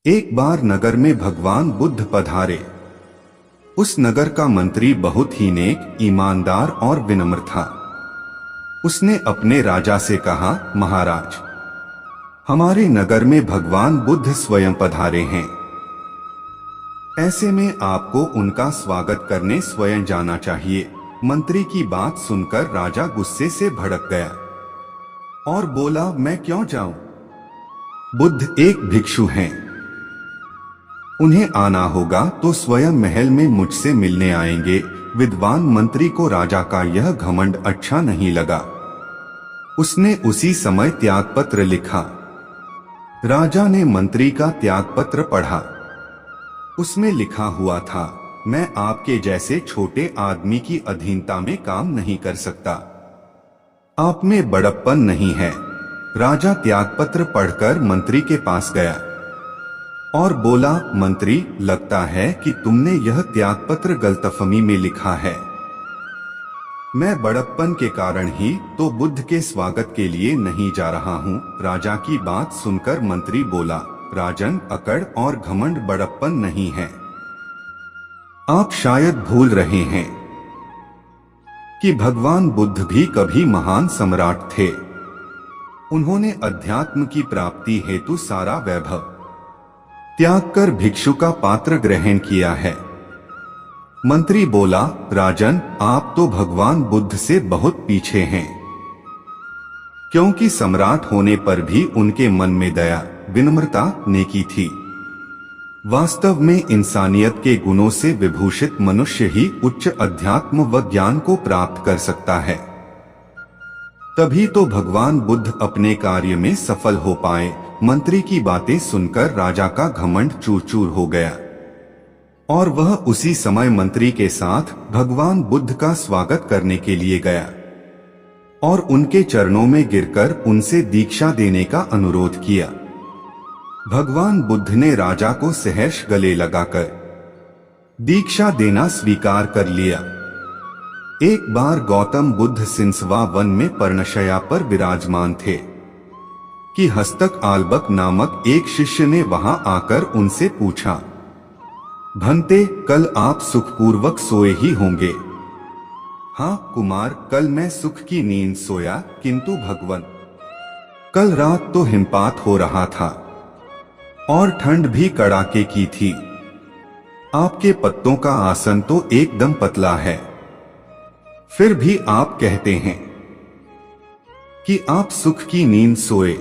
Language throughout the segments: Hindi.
एक बार नगर में भगवान बुद्ध पधारे। उस नगर का मंत्री बहुत ही नेक, ईमानदार और विनम्र था। उसने अपने राजा से कहा, महाराज, हमारे नगर में भगवान बुद्ध स्वयं पधारे हैं। ऐसे में आपको उनका स्वागत करने स्वयं जाना चाहिए। मंत्री की बात सुनकर राजा गुस्से से भड़क गया और बोला, मैं क्यों जाऊं? बुद्ध एक भिक्षु हैं। उन्हें आना होगा तो स्वयं महल में मुझसे मिलने आएंगे। विद्वान मंत्री को राजा का यह घमंड अच्छा नहीं लगा। उसने उसी समय त्यागपत्र लिखा। राजा ने मंत्री का त्यागपत्र पढ़ा। उसमें लिखा हुआ था, मैं आपके जैसे छोटे आदमी की अधीनता में काम नहीं कर सकता। आप में बड़प्पन नहीं है। राजा त्यागपत्र पढ़कर मंत्री के पास गया और बोला, मंत्री, लगता है कि तुमने यह त्यागपत्र गलतफहमी में लिखा है। मैं बड़प्पन के कारण ही तो बुद्ध के स्वागत के लिए नहीं जा रहा हूँ। राजा की बात सुनकर मंत्री बोला, राजन, अकड़ और घमंड बड़प्पन नहीं है। आप शायद भूल रहे हैं कि भगवान बुद्ध भी कभी महान सम्राट थे। उन्होंने अध्यात्म की प्राप्ति हेतु सारा वैभव त्याग कर भिक्षु का पात्र ग्रहण किया है। मंत्री बोला, राजन, आप तो भगवान बुद्ध से बहुत पीछे हैं, क्योंकि सम्राट होने पर भी उनके मन में दया, विनम्रता, नेकी थी। वास्तव में इंसानियत के गुणों से विभूषित मनुष्य ही उच्च अध्यात्म व ज्ञान को प्राप्त कर सकता है। तभी तो भगवान बुद्ध अपने कार्य में सफल हो पाए। मंत्री की बातें सुनकर राजा का घमंड चूर चूर हो गया और वह उसी समय मंत्री के साथ भगवान बुद्ध का स्वागत करने के लिए गया और उनके चरणों में गिरकर उनसे दीक्षा देने का अनुरोध किया। भगवान बुद्ध ने राजा को सहर्ष गले लगाकर दीक्षा देना स्वीकार कर लिया। एक बार गौतम बुद्ध सिंसवा वन में पर्णशया पर विराजमान थे कि हस्तक आल्बक नामक एक शिष्य ने वहां आकर उनसे पूछा, भंते, कल आप सुखपूर्वक सोए ही होंगे? हाँ कुमार, कल मैं सुख की नींद सोया, किंतु भगवन, कल रात तो हिमपात हो रहा था और ठंड भी कड़ाके की थी। आपके पत्तों का आसन तो एकदम पतला है, फिर भी आप कहते हैं कि आप सुख की नींद सोए।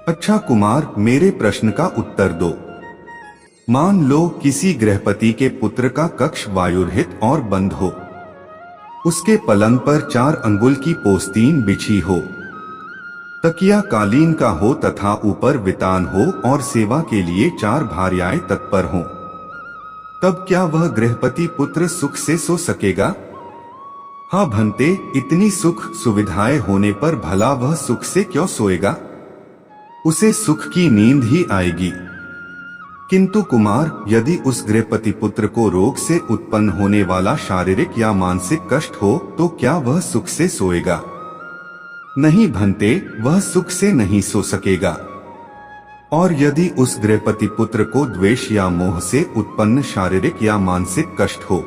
अच्छा कुमार, मेरे प्रश्न का उत्तर दो। मान लो किसी गृहपति के पुत्र का कक्ष वायुरहित और बंद हो, उसके पलंग पर 4 अंगुल की पोस्तीन बिछी हो, तकिया कालीन का हो तथा ऊपर वितान हो और सेवा के लिए 4 भार्याएं तत्पर हों, तब क्या वह गृहपति पुत्र सुख से सो सकेगा? हाँ भंते, इतनी सुख सुविधाएं होने पर भला वह सुख से क्यों सोएगा? उसे सुख की नींद ही आएगी। किंतु कुमार, यदि उस गृहपति पुत्र को रोग से उत्पन्न होने वाला शारीरिक या मानसिक कष्ट हो तो क्या वह सुख से सोएगा? नहीं भंते, वह सुख से नहीं सो सकेगा। और यदि उस गृहपति पुत्र को द्वेष या मोह से उत्पन्न शारीरिक या मानसिक कष्ट हो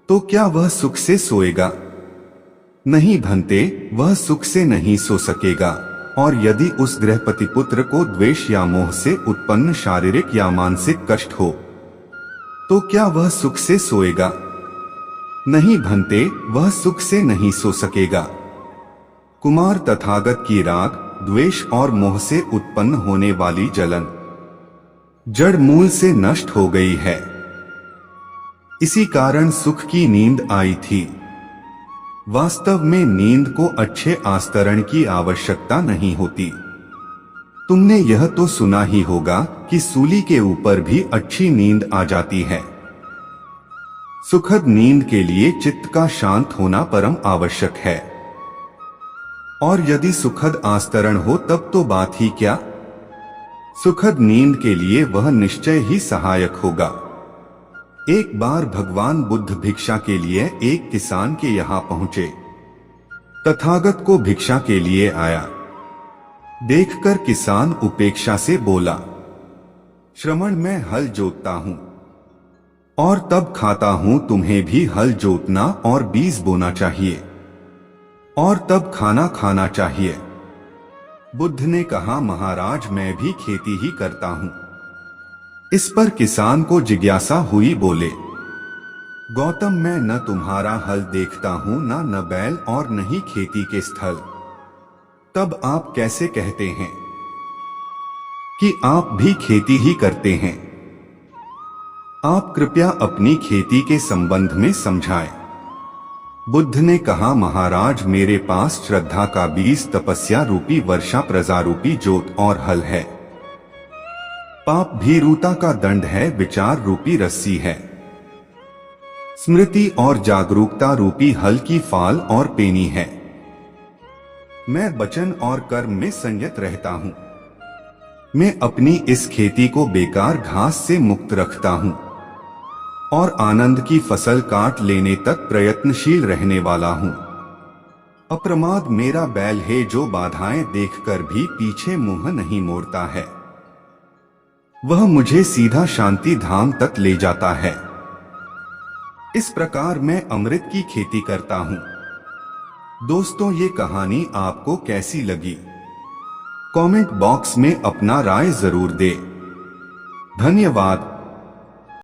तो क्या वह सुख से सोएगा? नहीं भंते, वह सुख से नहीं सो सकेगा। और यदि उस गृहपति पुत्र को द्वेष या मोह से उत्पन्न शारीरिक या मानसिक कष्ट हो तो क्या वह सुख से सोएगा? नहीं भंते, वह सुख से नहीं सो सकेगा। कुमार, तथागत की राग, द्वेष और मोह से उत्पन्न होने वाली जलन जड़ मूल से नष्ट हो गई है। इसी कारण सुख की नींद आई थी। वास्तव में नींद को अच्छे आस्तरण की आवश्यकता नहीं होती। तुमने यह तो सुना ही होगा कि सूली के ऊपर भी अच्छी नींद आ जाती है। सुखद नींद के लिए चित्त का शांत होना परम आवश्यक है। और यदि सुखद आस्तरण हो तब तो बात ही क्या। सुखद नींद के लिए वह निश्चय ही सहायक होगा। एक बार भगवान बुद्ध भिक्षा के लिए एक किसान के यहाँ पहुंचे। तथागत को भिक्षा के लिए आया। देखकर किसान उपेक्षा से बोला, श्रवण मैं हल जोतता हूँ और तब खाता हूँ। तुम्हें भी हल जोतना और बीज बोना चाहिए और तब खाना खाना चाहिए। बुद्ध ने कहा, महाराज मैं भी खेती ही करता हूँ। इस पर किसान को जिज्ञासा हुई, बोले, गौतम मैं न तुम्हारा हल देखता हूँ, न बैल और न ही खेती के स्थल। तब आप कैसे कहते हैं कि आप भी खेती ही करते हैं? आप कृपया अपनी खेती के संबंध में समझाएं। बुद्ध ने कहा, महाराज मेरे पास श्रद्धा का बीज, तपस्या रूपी वर्षा, प्रजा रूपी जोत और हल है। पाप भीरुता का दंड है, विचार रूपी रस्सी है। स्मृति और जागरूकता रूपी हल की फाल और पेनी है। मैं वचन और कर्म में संयत रहता हूँ। मैं अपनी इस खेती को बेकार घास से मुक्त रखता हूँ और आनंद की फसल काट लेने तक प्रयत्नशील रहने वाला हूँ। अप्रमाद मेरा बैल है, जो बाधाएं देखकर भी पीछे मुंह नहीं मोड़ता है। वह मुझे सीधा शांति धाम तक ले जाता है। इस प्रकार मैं अमृत की खेती करता हूँ। दोस्तों, ये कहानी आपको कैसी लगी? कमेंट बॉक्स में अपना राय जरूर दें। धन्यवाद।